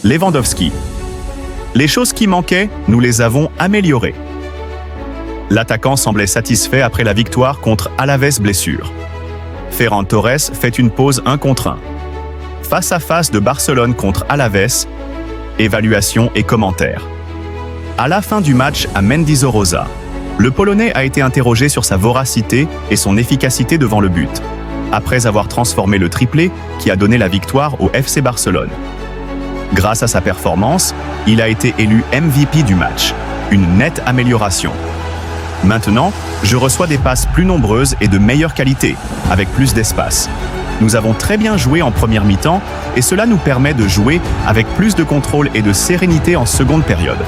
Lewandowski. Les choses qui manquaient, nous les avons améliorées. L'attaquant semblait satisfait après la victoire contre Alaves blessure. Ferran Torres fait une pause 1 contre 1. Face à face de Barcelone contre Alaves, évaluation et commentaires. À la fin du match à Mendizorroza, le Polonais a été interrogé sur sa voracité et son efficacité devant le but, après avoir transformé le triplé qui a donné la victoire au FC Barcelone. Grâce à sa performance, il a été élu MVP du match, une nette amélioration. Maintenant, je reçois des passes plus nombreuses et de meilleure qualité, avec plus d'espace. Nous avons très bien joué en première mi-temps et cela nous permet de jouer avec plus de contrôle et de sérénité en seconde période.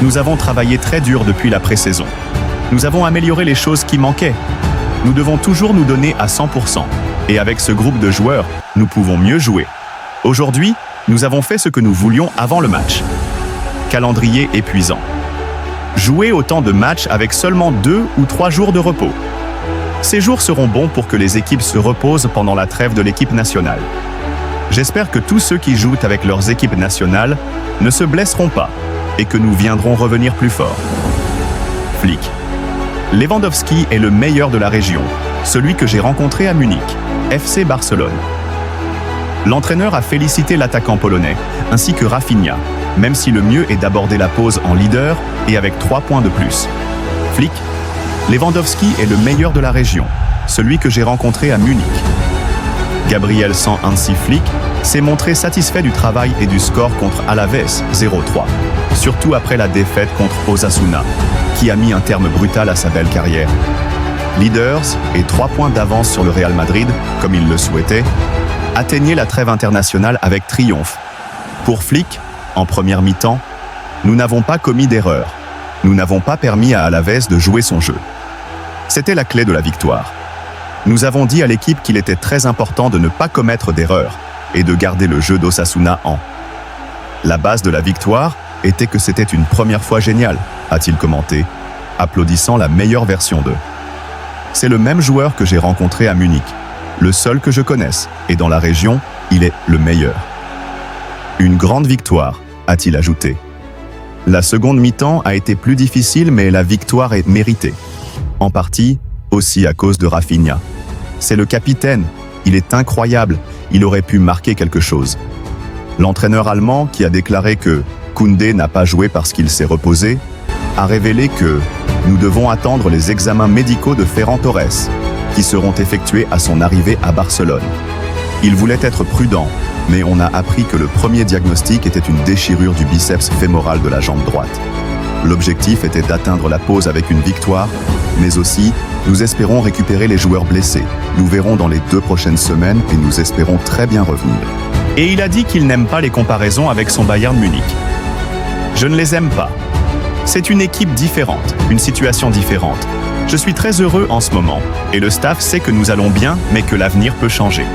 Nous avons travaillé très dur depuis la pré-saison. Nous avons amélioré les choses qui manquaient. Nous devons toujours nous donner à 100%. Et avec ce groupe de joueurs, nous pouvons mieux jouer. Aujourd'hui, nous avons fait ce que nous voulions avant le match. Calendrier épuisant. Jouer autant de matchs avec seulement 2 ou 3 jours de repos. Ces jours seront bons pour que les équipes se reposent pendant la trêve de l'équipe nationale. J'espère que tous ceux qui jouent avec leurs équipes nationales ne se blesseront pas et que nous viendrons revenir plus forts. Flick. Lewandowski est le meilleur de la région, celui que j'ai rencontré à Munich, FC Barcelone. L'entraîneur a félicité l'attaquant polonais, ainsi que Rafinha, même si le mieux est d'aborder la pause en leader et avec 3 points de plus. Flick. Lewandowski est le meilleur de la région, celui que j'ai rencontré à Munich. Gabriel Hansi Flick s'est montré satisfait du travail et du score contre Alaves 0-3, surtout après la défaite contre Osasuna, qui a mis un terme brutal à sa belle carrière. Leaders et 3 points d'avance sur le Real Madrid, comme il le souhaitait, atteignaient la trêve internationale avec triomphe. Pour Flick, en première mi-temps, nous n'avons pas commis d'erreur. Nous n'avons pas permis à Alaves de jouer son jeu. C'était la clé de la victoire. Nous avons dit à l'équipe qu'il était très important de ne pas commettre d'erreurs et de garder le jeu d'Osasuna en. La base de la victoire était que c'était une première fois géniale, a-t-il commenté, applaudissant la meilleure version d'eux. C'est le même joueur que j'ai rencontré à Munich, le seul que je connaisse, et dans la région, il est le meilleur. Une grande victoire, a-t-il ajouté. La seconde mi-temps a été plus difficile, mais la victoire est méritée. En partie, aussi à cause de Rafinha. C'est le capitaine, il est incroyable, il aurait pu marquer quelque chose. L'entraîneur allemand, qui a déclaré que Koundé n'a pas joué parce qu'il s'est reposé, a révélé que nous devons attendre les examens médicaux de Ferran Torres, qui seront effectués à son arrivée à Barcelone. Il voulait être prudent, mais on a appris que le premier diagnostic était une déchirure du biceps fémoral de la jambe droite. L'objectif était d'atteindre la pause avec une victoire, mais aussi, nous espérons récupérer les joueurs blessés. Nous verrons dans les 2 prochaines semaines et nous espérons très bien revenir. Et il a dit qu'il n'aime pas les comparaisons avec son Bayern Munich. Je ne les aime pas. C'est une équipe différente, une situation différente. Je suis très heureux en ce moment, et le staff sait que nous allons bien, mais que l'avenir peut changer.